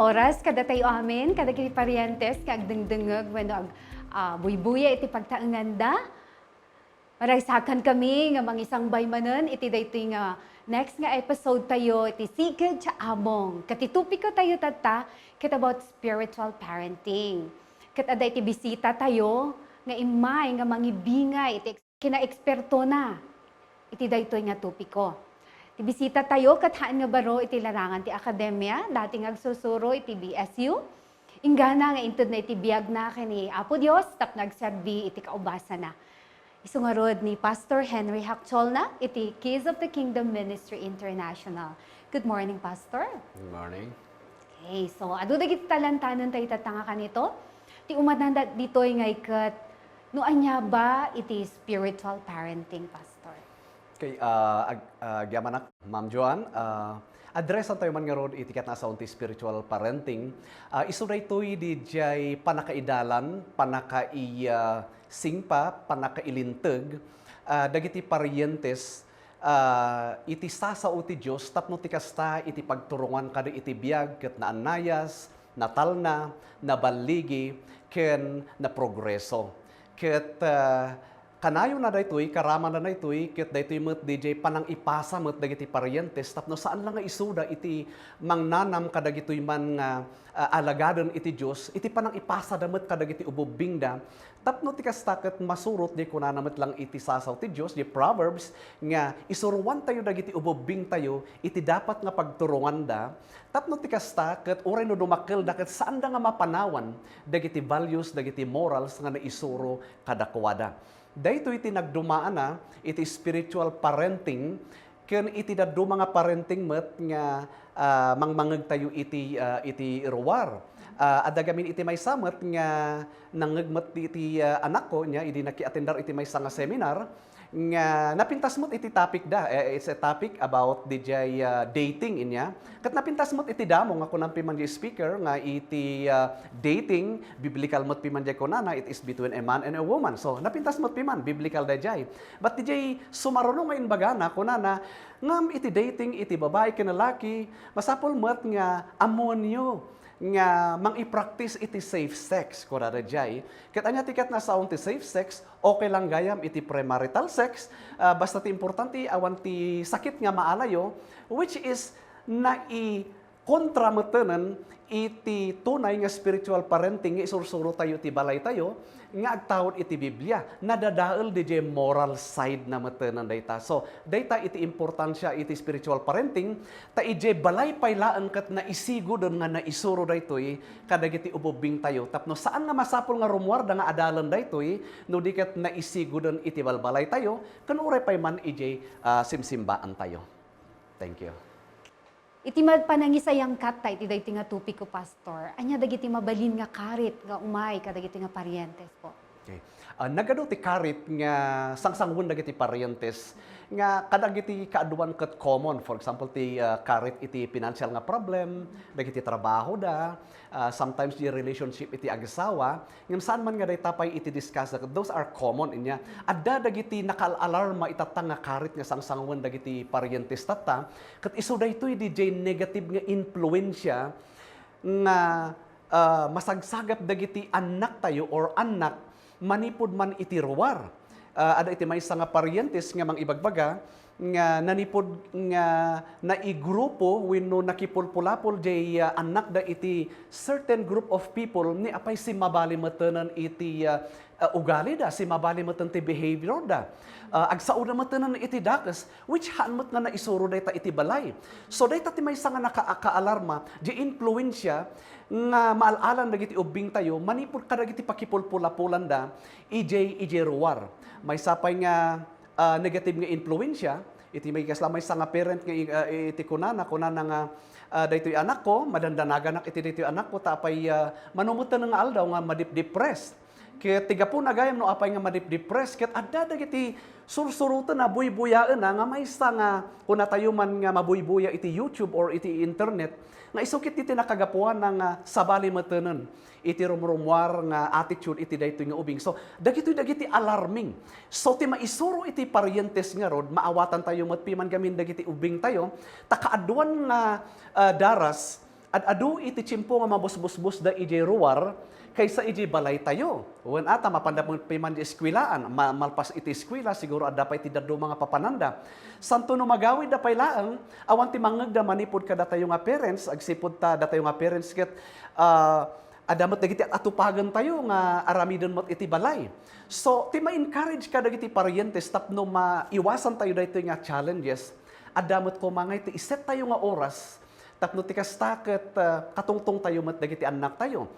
oras kada tayo amin, kada kiti parientes, kag dengdengeg, wenno buy-buya iti pagtaenganda. Maragsakan kami nga mangisang baymanen iti daytoy nga next nga episode tayo iti Siked sa Among. Katitupiko tayo tata ket about spiritual parenting. Ket adda iti bisita tayo nga imay nga mangibingay iti kinaeksperto na iti daytoy nga tupiko. Iti bisita tayo ket haan nga baro iti larangan ti akademya, dati nga agsusuro iti BSU. Ingana nga inted na iti biag na kini Apo Dios tap nagserbi iti kaubasa na. Isungarod ni Pastor Henry Hactolna, iti Keys of the Kingdom Ministry International. Good morning, Pastor. Good morning. Okay, so adu dagiti talantanon tayo tatanga kanito. Ti umatanda ditoy nga iket, no anya ba iti spiritual parenting, Pastor? Okay, gyamanak, Ma'am Joan. Address tayo man nga rod itikat na sa unti spiritual parenting. Isuray to'y di jay panakaidalan, singpa, panakailinteg, dagiti parientes, iti sasao ti Diyos, tapno ti kasta iti pagturungan kada iti biyag, ket naanayas, natalna, nabaligi, ken na progreso. Ket kanayo na daytoy, karama na daytoy, ket daytoy met DJ panang ipasa met dagiti parientes, tapno saan lang nga isuda iti mangnanam kadagitoy man nga alagaden iti Dios, iti panang ipasa damet kadagiti ububingda, tapno ti kastaket masurot di kunana met lang iti sasaw ti Dios, di Proverbs nga isuruan tayo dagiti ububing tayo, iti dapat nga pagturungan da, tapno ti kastaket uray no dumakkel da ket saan da nga mapanawan dagiti values, dagiti morals nga naisuro kadakwada. Daytoy iti nagdumaan na iti spiritual parenting ken iti daddo mga parenting met nga mangmangeg tayo iti ruwar. Adagamin iti may samet nga nangegmet iti anak ko nya idi nakiatendar iti may nga seminar nga napintas mo't iti topic da. It's a topic about DJ dating inya. Kat napintas mo't iti damo nga kunang pimanjay speaker nga iti dating, biblical mo't pimanjay kunana, it is between a man and a woman. So napintas mo't piman, biblical da jay. But DJ sumaruno ngayon bagana kunana, ngam iti dating, iti babae kinalaki, masapol mo't nga amonyo nga mang-i-practice iti safe sex kurada jay. Ket anya tikat na sa ti safe sex, okay lang gayam iti premarital sex, basta ti importante awan ti sakit nga maalayo, which is kontra metenan iti tunay nga spiritual parenting nga isursuro tayo ti balay tayo nga agtawod iti Biblia nadadael di moral side na metenan dayta. So dayta iti importansya iti spiritual parenting ta ije balay paylaan ket naisigo don nga naisuro daytoy kadagiti ububing tayo tapno saan nga masapol nga rumwarda nga adalan daytoy no di ket naisigo don iti balbalay tayo ken uray pay man ije simsimbaan tayo. Thank you. Iti panangisayang katay, iti daytoy nga tupiko, Pastor. Anya dagiti mabalin nga karit nga umay kadagiti nga parientes po. Okay. Nagado ti karit nga sangsangwon dagiti parientes nga kadagiti kaaduan ket common. For example, ti karit iti financial nga problem, dagiti trabaho da, sometimes the relationship iti agasawa, ngem saan man nga daytapay iti discuss, those are common inya. Adda dagiti nakaalarma itatang nga karit nga sangsangwon dagiti parientes tata, ket isu daytoy DJ negative nga influensya nga masagsagap dagiti anak tayo or anak manipod man iti ruwar. Ada iti maysa nga parientes nga mangibagbaga nga nanipod nga naigrupo wenno nakipulpulapol jay anak da iti certain group of people ni apay si mabali metenan iti ugali da, si mabali meten ti behavior da. Agsao na metenan iti dakes which hanmet nga naisuro dayta iti balay. So dayta ti maysa nga nakaalarma di influensya nga maalalan dagiti ubing tayo manipod kadagiti pakipulpulapulan da ije ruwar. May sapay nga negative nga influensya iti may kaslamay sa nga parent nga iti kunana nga daytoy anak ko madandanagan iti daytoy anak ko tapay manumutan nga aldaw nga madip-depressed. Ket tiga po nagayam no apay nga madip-depressed ket adda dagiti sursurutan na buy-buyaan na nga maysa nga kuna tayo man nga mabuy-buya iti YouTube or iti internet nga isukit iti nakagapuan nga sabali metenan iti rumrumwar nga attitude iti daytoy nga ubing. So dagiti alarming. So ti maisuro iti parientes nga rod maawatan tayo met piman gamin dagiti ubing tayo ta kaaduan nga daras Ad-adu iti tsimpo nga mabusbusbus da ije ruwar, kaysa ije balay tayo. Wen ata mapandam piman di eskwilaan, malpas iti eskwela siguro adda pa iti daddo mga papananda. Santo no magawid da pay laeng, awan ti mangeg da manipod kada tayo nga parents, agsipod ta da tayo nga parents ket adamot dagiti atupagan tayo nga aramidon mo't iti balay. So ti ma-encourage ka dagiti paryentes tapno maiwasan tayo dayto nga challenges. Adamot ko mangay ti iset tayo nga oras tapno ti kasta ket katungtong tayo met dagiti anak tayo.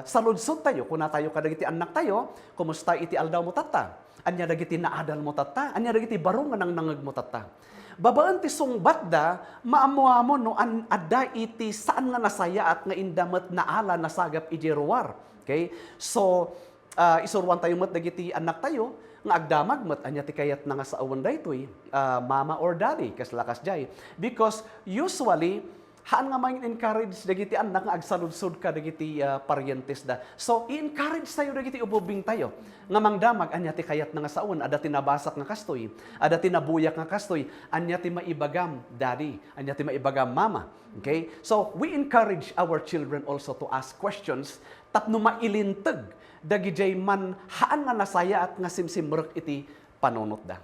Saludsod tayo kuna tayo kadagiti anak tayo, kumusta iti aldaw mo tata? Anya dagiti naadal mo tata? Anya dagiti baro nga nang nangeg mo tata? Babaan ti sungbat da, maamuamo no adda iti saan nga nasaya at nga indamet naala nasagap iti ruwar. Okay? So, isurwan tayo met dagiti anak tayo, nga agdamag met anya ti kayat na nga sa awan daytoy, mama or daddy kas lakas jay. Because usually haan nga encourage dagiti anak nga agsaludsod ka dagiti paryentes da. So i-encourage tayo dagiti ububing tayo nga mangdamag anya ti kayat na nga sa awan, ada ti nabasak nga kastoy, ada ti nabuyak nga kastoy, anya ti maibagam daddy, anya ti maibagam mama. Okay? So we encourage our children also to ask questions tapno mailinteg dagijay man haan nga nasaya at nga simsimrek iti panunot da.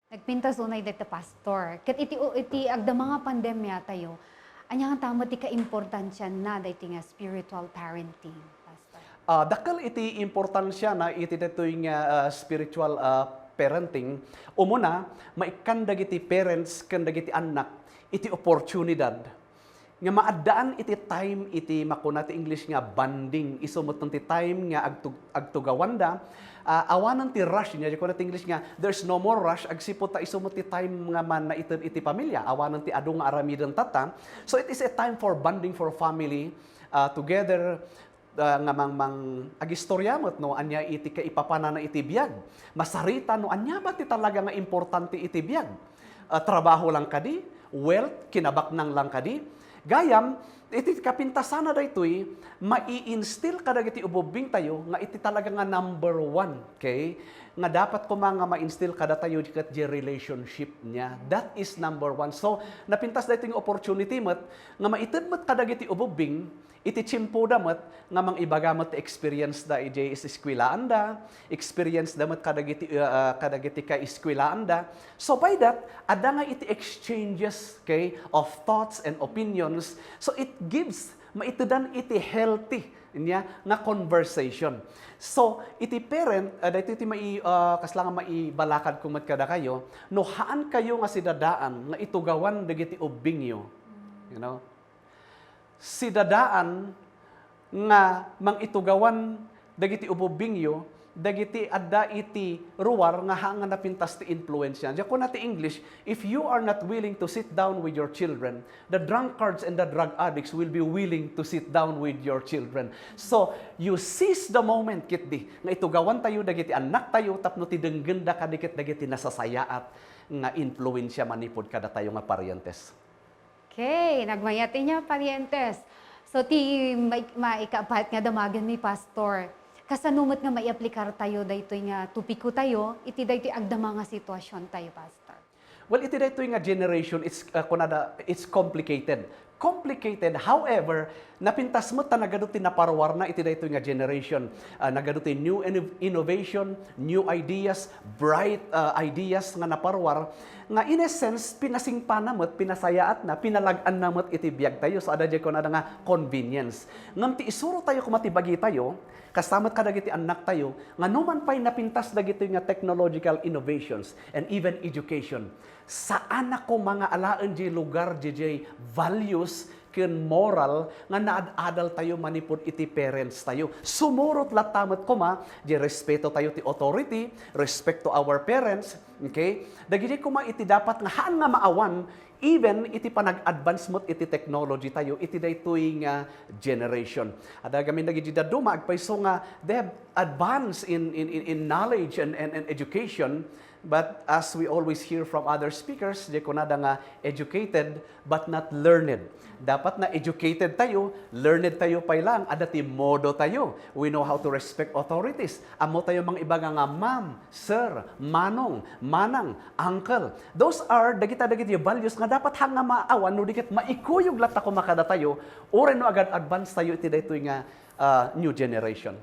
Nagpintas unay dito, Pastor. Ket iti agda mga pandemya tayo, anya nga tama ti kaimportansya na dito nga spiritual parenting, Pastor. Dakkel iti importansya na iti detoy nga spiritual parenting. Umuna, maikan dagiti parents ken dagiti anak iti opportunidad nga maaddaan iti time iti makuna ti English nga bonding isumot ti time nga agtugawanda awanan ti rush nya ko ti English nga there's no more rush agsipot ta isumot ti time nga man na iti pamilya awanan ti adu nga aramiden tata. So it is a time for bonding for family together nga mang agistoryamot no anya iti kaipapana na iti biag masarita no anya ba ti talaga nga importante iti biag trabaho lang kadi wealth kinabaknang lang kadi gayam, iti kapintasana daytoy, mai-instill kadagiti ububing tayo, nga iti talaga nga number one, okay? Nga dapat ko mga ma-instill kada tayo kat di relationship niya. That is number one. So, napintas daytoy nga opportunity mat, nga maitid mat kadagiti ububing, iti tsimpo damat, nga mang ibagamat experience da iti iskwilaan da, experience damat kadagiti ka iskwilaan da. So by that, ada nga iti exchanges, okay, of thoughts and opinions. So it gives, maitidan iti healthy niya nga conversation. So iti parent, dahito iti kaslangan maibalakad kung matkada kayo, no haan kayo nga sidadaan nga itugawan dagiti ubing yo. You know? Si dadaan nga mang itugawan dagiti ububingyo dagiti adda iti ruwar nga hanga napintas ti influensya. Diya ko na ti English, if you are not willing to sit down with your children, the drunkards and the drug addicts will be willing to sit down with your children. So, you seize the moment kitdi nga itugawan tayo dagiti anak tayo tapno ti denggenda kadikit dagiti nasasayaat nga influensya manipod kada tayo nga paryentes. Okay, nagmayati niya, paryentes. So, ti maikapat nga damagan ni Pastor. Kasanumot nga maiaplikar tayo daytoy nga tupiko tayo, iti daytoy agdama nga sitwasyon tayo, Pastor. Well, iti daytoy nga generation, it's complicated. Complicated, however, napintas mo ta nagaduti na parwar na iti daytoy nga generation. Nagaduti new innovation, new ideas, bright ideas nga naparwar. Nga in a sense, pinasingpa namot, pinasayaat na, pinalagan namot iti biyag tayo. So, adadya ko na nga convenience. Ngam ti isuro tayo kumatibagi tayo, kastamat kadagiti anak tayo, nga numan pa'y napintas dagito nga technological innovations and even education. Saan ako mga alaan di lugar di values ken moral nga naad-adal tayo manipod iti parents tayo. Sumurot latamat ko di respeto tayo ti authority, respect to our parents, okay? Dagiti ko iti dapat nga haan nga maawan even iti panag-advance mo't iti technology tayo, iti daytoy nga generation. Ada gamin dagiti daduma agpayso nga they have advance in knowledge and education But as we always hear from other speakers, di ko na nga educated but not learned. Dapat na educated tayo, learned tayo pa lang, adati modo tayo. We know how to respect authorities. Amo tayo mga iba nga ma'am, sir, manong, manang, uncle. Those are dagita-dagit yung values nga dapat hanga maawan no dikit maikuyog lata ko makada tayo or no agad advance tayo iti daytoy nga new generation.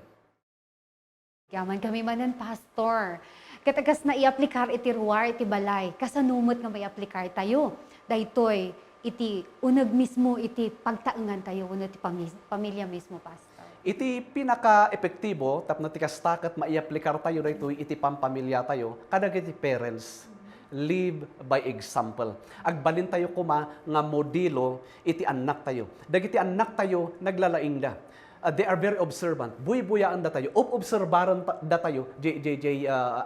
Yaman kami manan, Pastor. Katagas na i-aplikar iti ruwar, iti balay. Kasanumot nga may aplikar tayo. Daytoy, iti unag mismo, iti pagtaengan tayo, uno iti pamilya mismo, Pastor. Iti pinaka-epektibo, tapno ti kastakat maiaplikar tayo daytoy iti pampamilya tayo, kadag iti parents. Live by example. Agbalin tayo kuma nga modelo iti anak tayo. Dagiti anak tayo naglalaing da. They are very observant. Buy-buyaan da tayo. Obserbaran da tayo.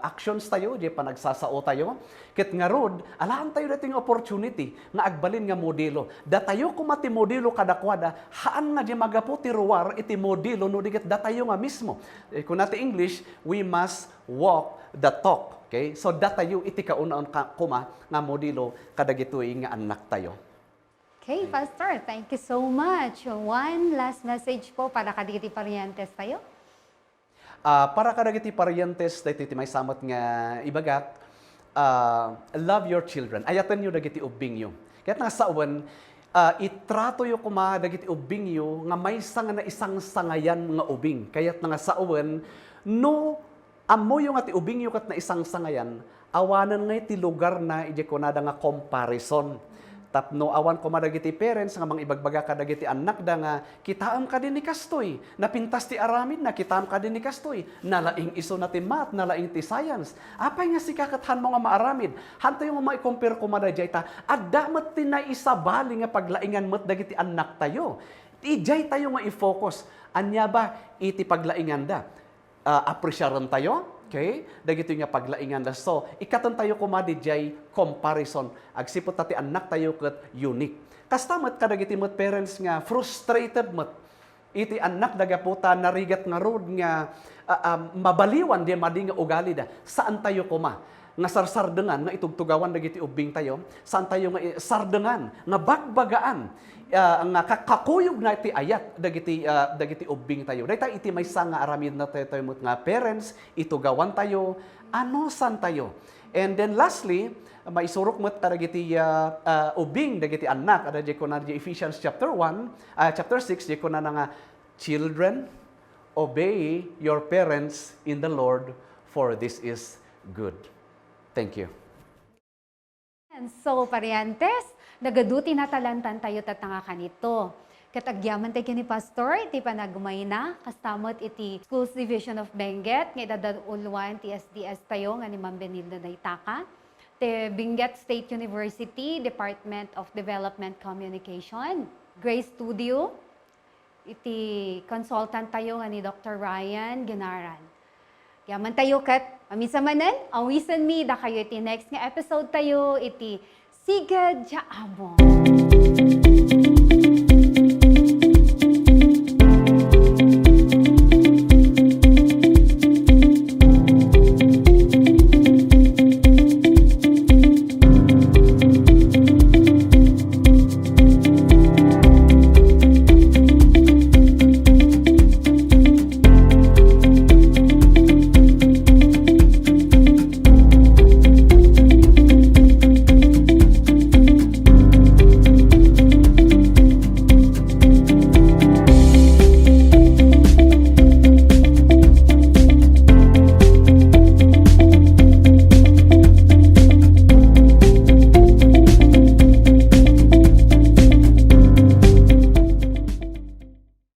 Actions tayo. Panagsasao tayo. Kit nga rod, alaan tayo dating opportunity nga agbalin nga modelo. Da tayo kumati modelo kadakwada, haan nga di magapo ti ruwar iti modelo no digit da tayo nga mismo. Kung nati English, we must walk the talk. Okay? So da tayo iti kaunaon kuma nga modelo kadagitoy nga anak tayo. Okay, Pastor, thank you so much. One last message po para kadagiti parientes tayo. Para kadagiti parientes, dahito iti may samot nga ibagat, love your children. Ayatan nyo dagiti ubing nyo. Kaya nga saawan, itrato yo kuma dagiti ubing nyo nga may nga na isang sangayan nga ubing. Kaya nga saawan, no, amo yung ati ubing nyo kat na isang sangayan, awanan nga iti lugar na ije ko nada nga comparison. Tapno awan ko madagiti parents nga mga ibagbaga kadagiti anak da nga kitaam ka din ni kastoy, napintas ti aramid na kitaam ka din ni kastoy, nalaing iso na ti math, nalaing ti science. Apay nga si kakathan mo nga maaramid, hanto yung ma-compare ko madajay ta, adda mat ti na isabali nga paglaingan mat dagiti anak tayo. Ijay tayo nga i-focus. Anya ba iti paglaingan da? Appresyaran tayo? Okay? Dagito nga paglaingan da. So, ikatan tayo kumadijay comparison. Agsipot tati anak tayo kat unique. Kastamat kadagiti mat parents nga frustrated mat. Iti anak dagaputa narigat nga rod nga mabaliwan di madi nga ugali da. Saan tayo kuma? Nga sarsardengan, nga itugtugawan dagiti ubing tayo. Saan tayo nga sardengan, nga bagbagaan. Nga kakuyog na iti ayat dagiti ubing tayo. Dahil iti may nga aramid na tayo nga parents, itugawan tayo, ano san tayo. And then lastly, maisurok mo dagiti ubing, dagiti anak, ada di ko na Ephesians chapter 6, di ko na nga, children, obey your parents in the Lord, for this is good. Thank you. And so, parientes, nagaduti na talantan tayo tatanga kanito. Katagyaman tayo ni Pastor, iti panagumay na, kastamot iti Schools Division of Benguet, nga idadadulwan ti SDS tayo, nga ni Ma'am Benilda Daytaka, ti Benguet State University, Department of Development Communication, Grace Studio, iti consultant tayo nga ni Dr. Ryan Ganaran. Yaman tayo kat, amisamanan, awisan mi, da kayo iti next nga episode tayo, iti Sigad Jaamon.